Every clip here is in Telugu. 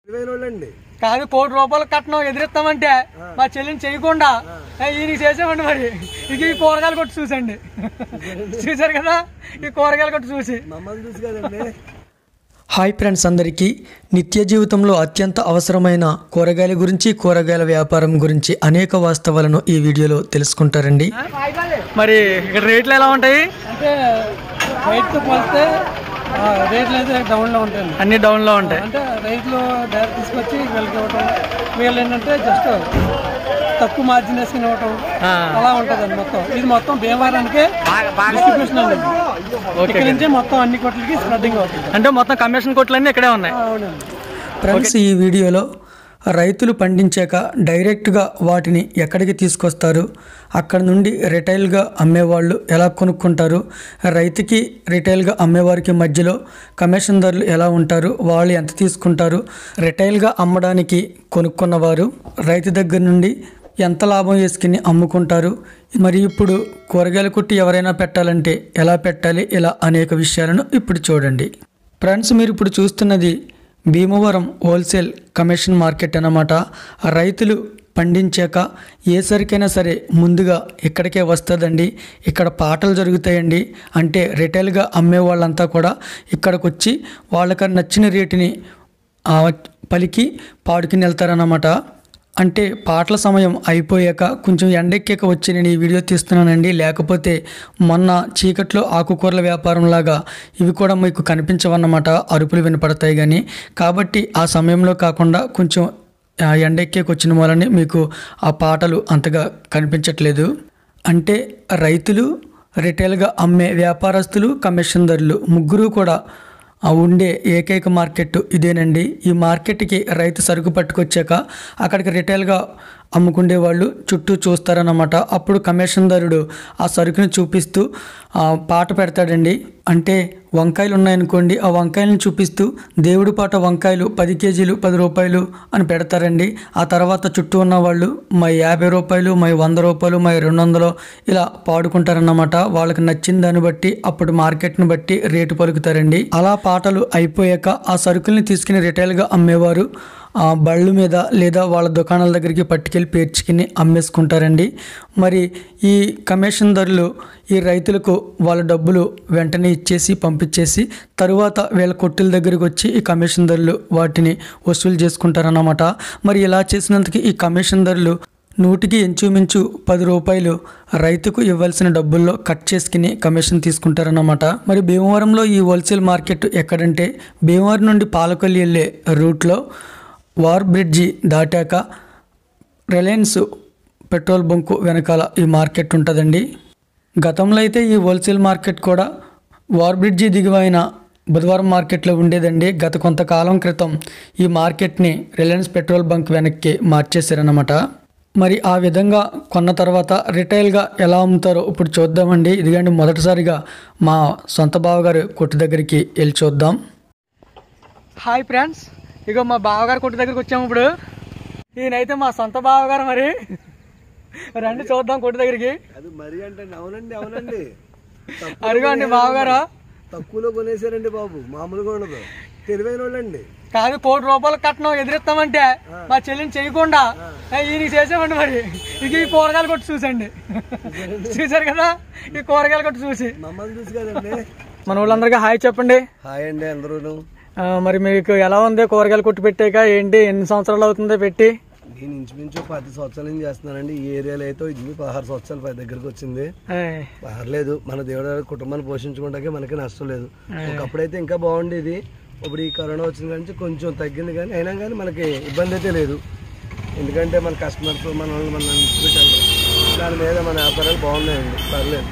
కాదు, ₹1,00,00,000 కట్నం ఎదిరిస్తామంటే మా చెల్లిని చేయకుండా ఈయనకి చేసామండి. మరి ఇక ఈ కూరగాయలు కొట్టి చూసండి, చూసారు కదా ఈ కూరగాయలు కొట్టి చూసి. హాయ్ ఫ్రెండ్స్, అందరికీ నిత్య జీవితంలో అత్యంత అవసరమైన కూరగాయల గురించి, కూరగాయల వ్యాపారం గురించి అనేక వాస్తవాలను ఈ వీడియోలో తెలుసుకుంటారండి. మరి ఇక్కడ రేట్లు ఎలా ఉంటాయి అంటే రైతుతో పోలిస్తే రేట్లు అయితే డౌన్లో ఉంటాయి, అన్ని డౌన్లో ఉంటాయి. అంటే రైతులు డైరెక్ట్ తీసుకొచ్చి వీళ్ళకి ఇవ్వటం, వీళ్ళు ఏంటంటే జస్ట్ తక్కువ మార్జిన్ వేసుకుని ఇవ్వటం అలా ఉంటుంది. మొత్తం ఇది మొత్తం భీమవరానికి డిస్ట్రిబ్యూషన్ అండి. ఇక్కడ నుంచి మొత్తం అన్ని కొట్లకి స్ప్రెడ్డింగ్ అవుతుంది. అంటే మొత్తం కమిషన్ కొట్లన్నీ ఇక్కడే ఉన్నాయి. ఫ్రెండ్స్, ఈ వీడియోలో రైతులు పండించాక డైరెక్ట్గా వాటిని ఎక్కడికి తీసుకొస్తారు, అక్కడ నుండి రిటైల్గా అమ్మేవాళ్ళు ఎలా కొనుక్కుంటారు, రైతుకి రిటైల్గా అమ్మేవారికి మధ్యలో కమిషన్దారులు ఎలా ఉంటారు, వాళ్ళు ఎంత తీసుకుంటారు, రిటైల్గా అమ్మడానికి కొనుక్కున్నవారు రైతు దగ్గర నుండి ఎంత లాభం వేసుకుని అమ్ముకుంటారు, మరి ఇప్పుడు కూరగాయల కొట్టి ఎవరైనా పెట్టాలంటే ఎలా పెట్టాలి, ఇలా అనేక విషయాలను ఇప్పుడు చూడండి. ఫ్రెండ్స్, మీరు ఇప్పుడు చూస్తున్నది భీమవరం హోల్సేల్ కమిషన్ మార్కెట్ అన్నమాట. రైతులు పండించాక ఏ సరికైనా సరే ముందుగా ఇక్కడికే వస్తుందండి. ఇక్కడ పాటలు జరుగుతాయండి. అంటే రిటైల్గా అమ్మే వాళ్ళంతా కూడా ఇక్కడికి వచ్చి వాళ్ళకి నచ్చిన రేటుని పలికి పాడుకుని వెళ్తారన్నమాట. అంటే పాటల సమయం అయిపోయాక కొంచెం ఎండెక్కాక వచ్చి నేను ఈ వీడియో తీస్తున్నానండి. లేకపోతే మొన్న చీకట్లో ఆకుకూరల వ్యాపారంలాగా ఇవి కూడా మీకు కనిపించవన్నమాట, అరుపులు వినపడతాయి కానీ. కాబట్టి ఆ సమయంలో కాకుండా కొంచెం ఎండెక్కాక వచ్చిన వాళ్ళని మీకు ఆ పాటలు అంతగా కనిపించట్లేదు. అంటే రైతులు, రిటైల్గా అమ్మే వ్యాపారస్తులు, కమిషన్దారులు ముగ్గురు కూడా ఉండే ఏకైక మార్కెట్ ఇదేనండి. ఈ మార్కెట్కి రైతు సరుకు పట్టుకొచ్చాక అక్కడికి రిటైల్గా అమ్ముకునే వాళ్ళు చుట్టూ చూస్తారన్నమాట. అప్పుడు కమిషన్దారుడు ఆ సరుకుని చూపిస్తూ పాట పెడతాడండి. అంటే వంకాయలు ఉన్నాయనుకోండి, ఆ వంకాయలను చూపిస్తూ దేవుడి పాట వంకాయలు 10 కేజీలు ₹10 అని పెడతారండి. ఆ తర్వాత చుట్టూ ఉన్న వాళ్ళు మై ₹50, మై ₹100, మై $200 ఇలా పాడుకుంటారన్నమాట. వాళ్ళకి నచ్చిన దాన్ని బట్టి అప్పుడు మార్కెట్ని బట్టి రేటు పలుకుతారండి. అలా పాటలు అయిపోయాక ఆ సరుకుల్ని తీసుకుని రిటైల్గా అమ్మేవారు బళ్ళు మీద లేదా వాళ్ళ దుకాణాల దగ్గరికి పట్టుకెళ్ళి పేర్చుకుని అమ్మేసుకుంటారండి. మరి ఈ కమిషన్దారులు ఈ రైతులకు వాళ్ళ డబ్బులు వెంటనే ఇచ్చేసి పంపించేసి తరువాత వీళ్ళ కొట్టుల దగ్గరికి వచ్చి ఈ కమిషన్దారులు వాటిని వసూలు చేసుకుంటారన్నమాట. మరి ఇలా చేసినందుకు ఈ కమిషన్దారులు నూటికి ఇంచుమించు ₹10 రైతుకు ఇవ్వాల్సిన డబ్బుల్లో కట్ చేసుకుని కమిషన్ తీసుకుంటారన్నమాట. మరి భీమవరంలో ఈ హోల్సేల్ మార్కెట్ ఎక్కడంటే భీమవరం నుండి పాలకొల్లు వెళ్ళే రూట్లో వార్ బ్రిడ్జి దాటాక రిలయన్స్ పెట్రోల్ బంకు వెనకాల ఈ మార్కెట్ ఉంటుందండి. గతంలో అయితే ఈ హోల్సేల్ మార్కెట్ కూడా వార్ బ్రిడ్జి దిగువైన బుధవారం మార్కెట్లో ఉండేదండి. గత కొంతకాలం క్రితం ఈ మార్కెట్ని రిలయన్స్ పెట్రోల్ బంక్ వెనక్కి మార్చేశారన్నమాట. మరి ఆ విధంగా కొన్న తర్వాత రిటైల్గా ఎలా అమ్ముతారో ఇప్పుడు చూద్దామండి. ఇదిగండి మొదటిసారిగా మా సొంత బావగారు కొట్టు దగ్గరికి వెళ్ళి చూద్దాం. హాయ్ ఫ్రెండ్స్, ఇగో మా బావగారు కొట్టు దగ్గరికి వచ్చాము. ఇప్పుడు ఈయనైతే మా సొంత బావగారు. మరి రండి చూద్దాం కొట్టు దగ్గరికి. అవునండి అడిగా అండి బావగారు తక్కువలో కొనేసారండి బాబు, మామూలుగా ఉండదు, తెలివైన వాళ్ళండి. కాదు, ₹1,00,00,000 కట్నం ఎదిరిస్తామంటే మా చెల్లిని చేయకుండా ఈయనకి చేసామండి. మరి ఇక ఈ కూరగాయలు కొట్టి చూసండి, చూసారు కదా ఈ కూరగాయలు కొట్టి చూసి. మమ్మల్ని చూసి కదండి. మన వాళ్ళందరికీ హాయ్ చెప్పండి. హాయ్ అండి అందరూ. మరి మీకు ఎలా ఉంది కూరగాయలు కొట్టి పెట్టాక? ఏంటి, ఎన్ని సంవత్సరాలు అవుతుందో పెట్టి? నేను ఇంచుమించు 10 సంవత్సరాల నుంచి చేస్తున్నానండి. ఈ ఏరియాలో అయితే 16 సంవత్సరాలు దగ్గరకు వచ్చింది. పర్లేదు, మన దేవుడు కుటుంబాన్ని పోషించుకుంటాకే మనకి నష్టం లేదు. ఒకప్పుడైతే ఇంకా బాగుండేది. ఇప్పుడు ఈ కరోనా వచ్చిన నుంచి కొంచెం తగ్గింది, కానీ అయినా కానీ మనకి ఇబ్బంది అయితే లేదు. ఎందుకంటే మన కస్టమర్స్ మన దాని మీద మన వ్యాపారాలు బాగున్నాయండి, పర్లేదు.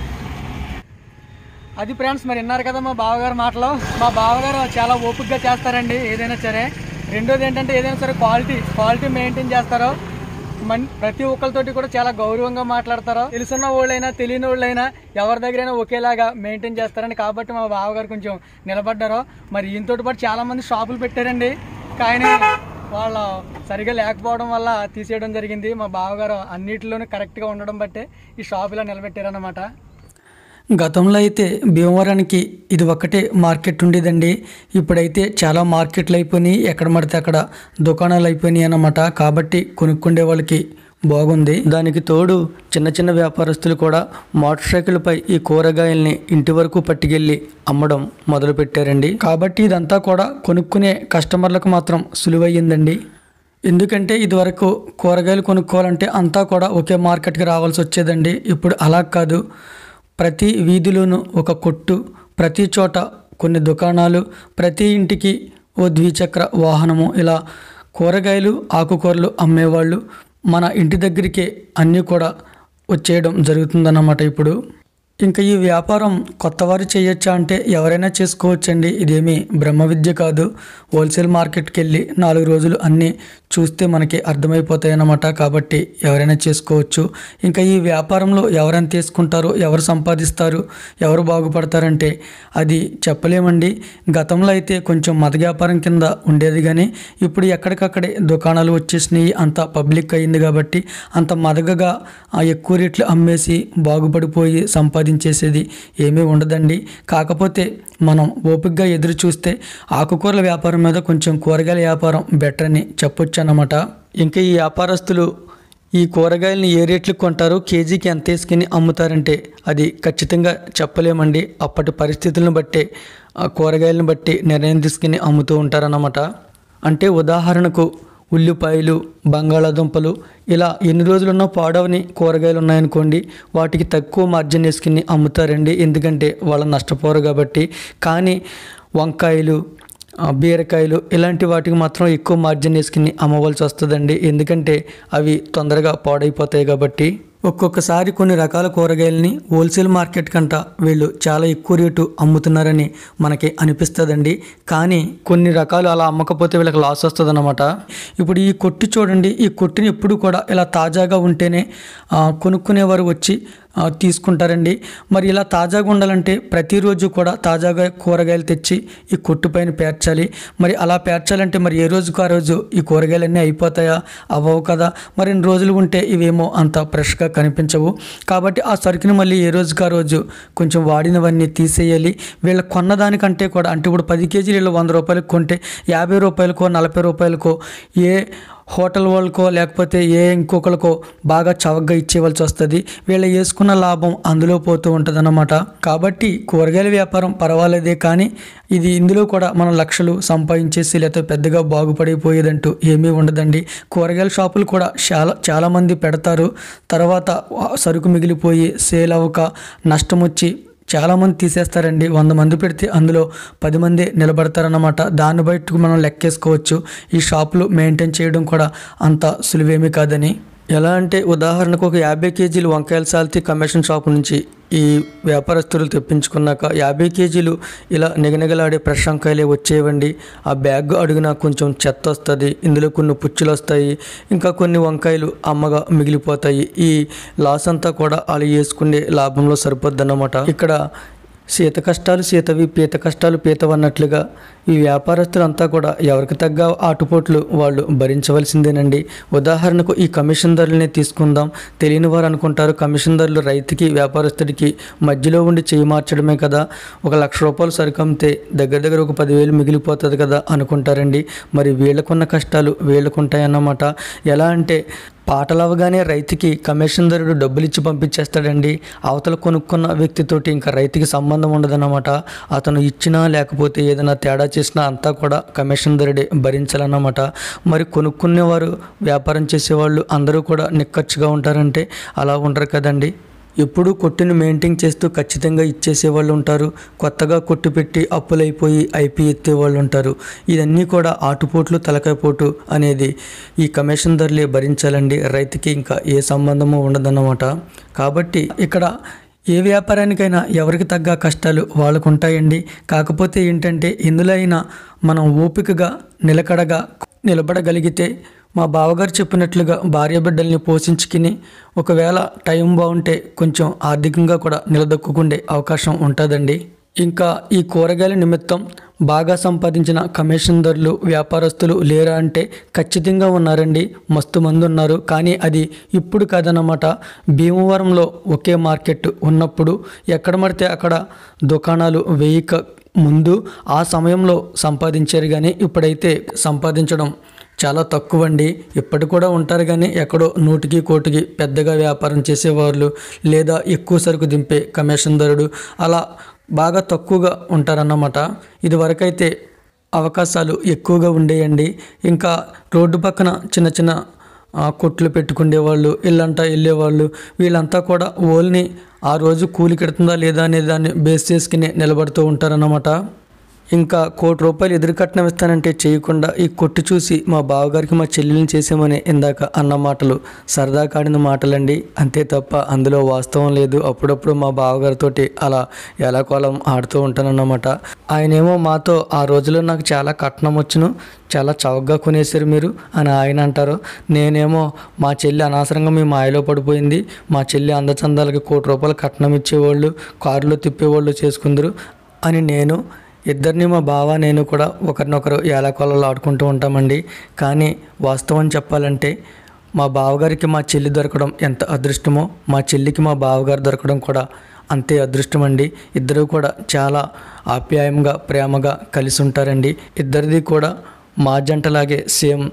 అది ఫ్రెండ్స్, మరి విన్నారు కదా మా బావగారు మాటలు. మా బావగారు చాలా ఓపికగా చేస్తారండి ఏదైనా సరే. రెండోది ఏంటంటే ఏదైనా సరే క్వాలిటీ మెయింటైన్ చేస్తారో. ప్రతి ఒక్కరితోటి కూడా చాలా గౌరవంగా మాట్లాడతారు. తెలుసున్న వాళ్ళైనా తెలియని వాళ్ళైనా ఎవరి దగ్గరైనా ఒకేలాగా మెయింటైన్ చేస్తారండి. కాబట్టి మా బావగారు కొంచెం నిలబడ్డారు. మరి ఈయనతో పాటు చాలా మంది షాపులు పెట్టారండి, కానీ వాళ్ళు సరిగా లేకపోవడం వల్ల తీసేయడం జరిగింది. మా బావగారు అన్నిటిలోనూ కరెక్ట్గా ఉండడం బట్టే ఈ షాప్ ఇలా నిలబెట్టారన్నమాట. గతంలో అయితే భీమవరానికి ఇది ఒక్కటే మార్కెట్ ఉండేదండి. ఇప్పుడైతే చాలా మార్కెట్లు అయిపోయినాయి, ఎక్కడ పడితే అక్కడ దుకాణాలు అయిపోయినాయి అన్నమాట. కాబట్టి కొనుక్కుండే వాళ్ళకి బాగుంది. దానికి తోడు చిన్న చిన్న వ్యాపారస్తులు కూడా మోటార్ సైకిల్పై ఈ కూరగాయల్ని ఇంటి వరకు పట్టుకెళ్ళి అమ్మడం మొదలుపెట్టారండి. కాబట్టి ఇదంతా కూడా కొనుక్కునే కస్టమర్లకు మాత్రం సులువయ్యిందండి. ఎందుకంటే ఇదివరకు కూరగాయలు కొనుక్కోవాలంటే అంతా కూడా ఒకే మార్కెట్కి రావాల్సి వచ్చేదండి. ఇప్పుడు అలా కాదు, ప్రతి వీధిలోనూ ఒక కొట్టు, ప్రతి చోట కొన్ని దుకాణాలు, ప్రతి ఇంటికి ఓ ద్విచక్ర వాహనము, ఇలా కూరగాయలు ఆకుకూరలు అమ్మేవాళ్ళు మన ఇంటి దగ్గరికే అన్నీ కూడా వచ్చేయడం జరుగుతుందన్నమాట. ఇప్పుడు ఇంకా ఈ వ్యాపారం కొత్తవారు చేయొచ్చా అంటే ఎవరైనా చేసుకోవచ్చండి. ఇదేమీ బ్రహ్మ విద్య కాదు. హోల్సేల్ మార్కెట్కి వెళ్ళి 4 రోజులు అన్నీ చూస్తే మనకి అర్థమైపోతాయి అన్నమాట. కాబట్టి ఎవరైనా చేసుకోవచ్చు. ఇంకా ఈ వ్యాపారంలో ఎవరైనా తీసుకుంటారో, ఎవరు సంపాదిస్తారు, ఎవరు బాగుపడతారంటే అది చెప్పలేమండి. గతంలో అయితే కొంచెం మత వ్యాపారం కింద ఉండేది, కానీ ఇప్పుడు ఎక్కడికక్కడే దుకాణాలు వచ్చేసినాయి, అంత పబ్లిక్ అయింది. కాబట్టి అంత మదగగా ఎక్కువ రేట్లు అమ్మేసి బాగుపడిపోయి సంపాదించేసేది ఏమీ ఉండదండి. కాకపోతే మనం ఓపికగా ఎదురు చూస్తే ఆకుకూరల వ్యాపారం మీద కొంచెం కూరగాయల వ్యాపారం బెటర్ అని చెప్పొచ్చు అన్నమాట. ఇంకా ఈ వ్యాపారస్తులు ఈ కూరగాయలని ఏ రేట్లకు కొంటారో, కేజీకి ఎంత వేసుకుని అమ్ముతారంటే అది ఖచ్చితంగా చెప్పలేమండి. అప్పటి పరిస్థితులను బట్టే ఆ కూరగాయలను బట్టి నిర్ణయం తీసుకుని అమ్ముతూ ఉంటారన్నమాట. అంటే ఉదాహరణకు ఉల్లిపాయలు, బంగాళాదుంపలు ఇలా ఎన్ని రోజులున్నా పాడవని కూరగాయలు ఉన్నాయనుకోండి, వాటికి తక్కువ మార్జిన్ వేసుకుని అమ్ముతారండి. ఎందుకంటే వాళ్ళు నష్టపోరు కాబట్టి. కానీ వంకాయలు, బీరకాయలు ఇలాంటి వాటికి మాత్రం ఎక్కువ మార్జిన్ వేసుకుని అమ్మవలసి వస్తుందండి. ఎందుకంటే అవి తొందరగా పాడైపోతాయి కాబట్టి. ఒక్కొక్కసారి కొన్ని రకాల కూరగాయలని హోల్సేల్ మార్కెట్ కంట వీళ్ళు చాలా ఎక్కువ రేటు అమ్ముతున్నారని మనకి అనిపిస్తుందండి. కానీ కొన్ని రకాలు అలా అమ్మకపోతే వీళ్ళకి లాస్ వస్తుంది అన్నమాట. ఇప్పుడు ఈ కొట్టు చూడండి, ఈ కొట్టుని ఎప్పుడు కూడా ఇలా తాజాగా ఉంటేనే కొనుక్కునేవారు వచ్చి తీసుకుంటారండి. మరి ఇలా తాజాగా ఉండాలంటే ప్రతిరోజు కూడా తాజాగా కూరగాయలు తెచ్చి ఈ కొట్టు పైన పేర్చాలి. మరి అలా పేర్చాలంటే మరి ఏ రోజుకు ఆ రోజు ఈ కూరగాయలన్నీ అయిపోతాయా? అవ్వవు కదా. మరి 2 రోజులు ఉంటే ఇవేమో అంత ఫ్రెష్గా కనిపించవు. కాబట్టి ఆ సరుకుని మళ్ళీ ఏ రోజుకు ఆ రోజు కొంచెం వాడినవన్నీ తీసేయాలి. వీళ్ళ కొన్నదానికంటే కూడా, అంటే ఇప్పుడు 10 కేజీలు వీళ్ళు 100 రూపాయలకు కొంటే 50 రూపాయలకో 40 రూపాయలకో ఏ హోటల్ వాళ్ళకో లేకపోతే ఏ ఇంకొకరికో బాగా చవకగా ఇచ్చేవలసి వస్తుంది. వీళ్ళు వేసుకున్న లాభం అందులో పోతూ ఉంటుంది అన్నమాట. కాబట్టి కూరగాయల వ్యాపారం పర్వాలేదే, కానీ ఇందులో కూడా మనం లక్షలు సంపాదించేసి లేకపోతే పెద్దగా బాగుపడిపోయేదంటూ ఏమీ ఉండదండి. కూరగాయల షాపులు కూడా చాలామంది పెడతారు. తర్వాత సరుకు మిగిలిపోయి సేల్ అవ్వక నష్టం వచ్చి చాలామంది తీసేస్తారండి. 100 మంది పెడితే అందులో 10 మంది నిలబడతారన్నమాట. దాన్ని బయటకు మనం లెక్కేసుకోవచ్చు ఈ షాపులు మెయింటైన్ చేయడం కూడా అంత సులువేమీ కాదని. ఎలా అంటే ఉదాహరణకు ఒక 50 కేజీలు వంకాయల సాల్తీ కమిషన్ షాపు నుంచి ఈ వ్యాపారస్తులు తెప్పించుకున్నాక 50 కేజీలు ఇలా నిగనిగలాడే ఫ్రెష్ వంకాయలే వచ్చేవండి. ఆ బ్యాగ్ అడుగున కొంచెం చెత్త వస్తుంది, ఇందులో కొన్ని పుచ్చులు వస్తాయి, ఇంకా కొన్ని వంకాయలు అమ్మగా మిగిలిపోతాయి. ఈ లాస్ అంతా కూడా వాళ్ళు వేసుకునే లాభంలో సరిపోద్ది అన్నమాట. ఇక్కడ సీత కష్టాలు సీతవి, పీత కష్టాలు పీతవన్నట్లుగా ఈ వ్యాపారస్తులంతా కూడా ఎవరికి తగ్గ ఆటుపోట్లు వాళ్ళు భరించవలసిందేనండి. ఉదాహరణకు ఈ కమిషన్దారులనే తీసుకుందాం. తెలియని వారు అనుకుంటారు కమిషన్దారులు రైతుకి వ్యాపారస్తుడికి మధ్యలో ఉండి చేయి మార్చడమే కదా, 1 లక్ష రూపాయలు సరుకు అమ్మితే దగ్గర ఒక 10,000 మిగిలిపోతుంది కదా అనుకుంటారండి. మరి వీళ్ళకున్న కష్టాలు వీళ్ళకుంటాయన్నమాట. ఎలా అంటే పాటలవగానే రైతుకి కమిషన్దారుడు డబ్బులు ఇచ్చి పంపించేస్తాడండి. అవతల కొనుక్కున్న వ్యక్తితోటి ఇంకా రైతుకి సంబంధం ఉండదన్నమాట. అతను ఇచ్చినా లేకపోతే ఏదైనా తేడా చేసినా అంతా కూడా కమిషన్దారుడే భరించాలన్నమాట. మరి కొనుక్కునేవారు, వ్యాపారం చేసేవాళ్ళు అందరూ కూడా నిక్కచ్చిగా ఉంటారంటే అలా ఉండరు కదండి. ఎప్పుడూ కొట్టుని మెయింటైన్ చేస్తూ ఖచ్చితంగా ఇచ్చేసేవాళ్ళు ఉంటారు. కొత్తగా కొట్టు పెట్టి అప్పులైపోయి ఐపీ ఎత్తేవాళ్ళు ఉంటారు. ఇవన్నీ కూడా ఆటుపోట్లు, తలకాయపోటు అనేది ఈ కమిషన్దారులే భరించాలండి. రైతుకి ఇంకా ఏ సంబంధము ఉండదన్నమాట. కాబట్టి ఇక్కడ ఏ వ్యాపారానికైనా ఎవరికి తగ్గ కష్టాలు వాళ్ళకు ఉంటాయండి. కాకపోతే ఏంటంటే ఇందులో అయినా మనం ఓపికగా నిలకడగా నిలబడగలిగితే మా బావగారు చెప్పినట్లుగా భార్య బిడ్డల్ని పోషించుకుని ఒకవేళ టైం బాగుంటే కొంచెం ఆర్థికంగా కూడా నిలదొక్కుండే అవకాశం ఉంటుందండి. ఇంకా ఈ కూరగాయల నిమిత్తం బాగా సంపాదించిన కమిషన్దారులు వ్యాపారస్తులు లేరా అంటే ఖచ్చితంగా ఉన్నారండి. మస్తు మంది ఉన్నారు. కానీ అది ఇప్పుడు కాదన్నమాట. భీమవరంలో ఒకే మార్కెట్ ఉన్నప్పుడు ఎక్కడ పడితే అక్కడ దుకాణాలు వేయక ముందు ఆ సమయంలో సంపాదించారు. కానీ ఇప్పుడైతే సంపాదించడం చాలా తక్కువ అండి. ఇప్పటి కూడా ఉంటారు కానీ ఎక్కడో నూటికి కోటికి పెద్దగా వ్యాపారం చేసేవాళ్ళు లేదా ఎక్కువ సరుకు దింపే కమిషన్దారుడు అలా బాగా తక్కువగా ఉంటారన్నమాట. ఇది వరకైతే అవకాశాలు ఎక్కువగా ఉండేయండి. ఇంకా రోడ్డు పక్కన చిన్న చిన్న కొట్లు పెట్టుకునేవాళ్ళు, ఇల్లంటా వెళ్ళేవాళ్ళు, వీళ్ళంతా కూడా ఓల్ని ఆ రోజు కూలి కెడుతుందా లేదా అనే దాన్ని బేస్ చేసుకుని నిలబడుతూ ఉంటారన్నమాట. ఇంకా ₹1,00,00,000 ఎదురు కట్నం ఇస్తానంటే చేయకుండా ఈ కొట్టు చూసి మా బావగారికి మా చెల్లెల్ని చేసామని ఇందాక అన్న మాటలు సరదా కాడిన మాటలండి. అంతే తప్ప అందులో వాస్తవం లేదు. అప్పుడప్పుడు మా బావగారితో అలా ఎలాకోలం ఆడుతూ ఉంటానన్నమాట. ఆయనేమో మాతో ఆ రోజులో నాకు చాలా కట్నం వచ్చును, చాలా చౌకగా కొనేసారు మీరు అని ఆయన అంటారు. నేనేమో మా చెల్లి అనవసరంగా మీ మాయలో పడిపోయింది, మా చెల్లి అందచందాలకి ₹1,00,00,000 కట్నం ఇచ్చేవాళ్ళు, కారులో తిప్పేవాళ్ళు చేసుకుందరు అని నేను. ఇద్దరిని మా బావ నేను కూడా ఒకరినొకరు ఏలాకోలలో ఆడుకుంటూ ఉంటామండి. కానీ వాస్తవం చెప్పాలంటే మా బావగారికి మా చెల్లి దొరకడం ఎంత అదృష్టమో మా చెల్లికి మా బావగారు దొరకడం కూడా అంతే అదృష్టం అండి. ఇద్దరు కూడా చాలా ఆప్యాయంగా ప్రేమగా కలిసి ఉంటారండి. ఇద్దరిది కూడా మా జంటలాగే సేమ్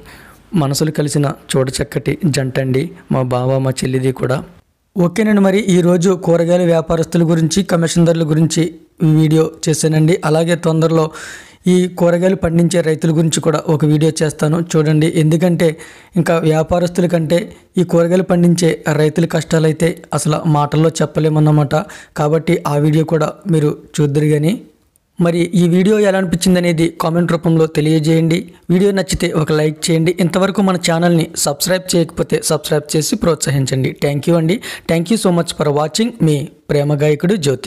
మనసులు కలిసిన చూడచక్కటి జంట అండి మా బావ మా చెల్లిది కూడా. ఓకేనండి, మరి ఈరోజు కూరగాయల వ్యాపారస్తుల గురించి కమిషన్దారుల గురించి వీడియో చేశానండి. అలాగే తొందరలో ఈ కూరగాయలు పండించే రైతుల గురించి కూడా ఒక వీడియో చేస్తాను చూడండి. ఎందుకంటే ఇంకా వ్యాపారస్తుల కంటే ఈ కూరగాయలు పండించే రైతుల కష్టాలైతే అసలు మాటల్లో చెప్పలేమన్నమాట. కాబట్టి ఆ వీడియో కూడా మీరు చూద్దరు. కానీ మరి ఈ వీడియో ఎలా అనిపించింది అనేది కామెంట్ రూపంలో తెలియజేయండి. వీడియో నచ్చితే ఒక లైక్ చేయండి. ఇంతవరకు మన ఛానల్ని సబ్స్క్రైబ్ చేయకపోతే సబ్స్క్రైబ్ చేసి ప్రోత్సహించండి. థ్యాంక్ యూ అండి. Thank you so much for watching. మీ ప్రేమ గాయకుడు జ్యోతి.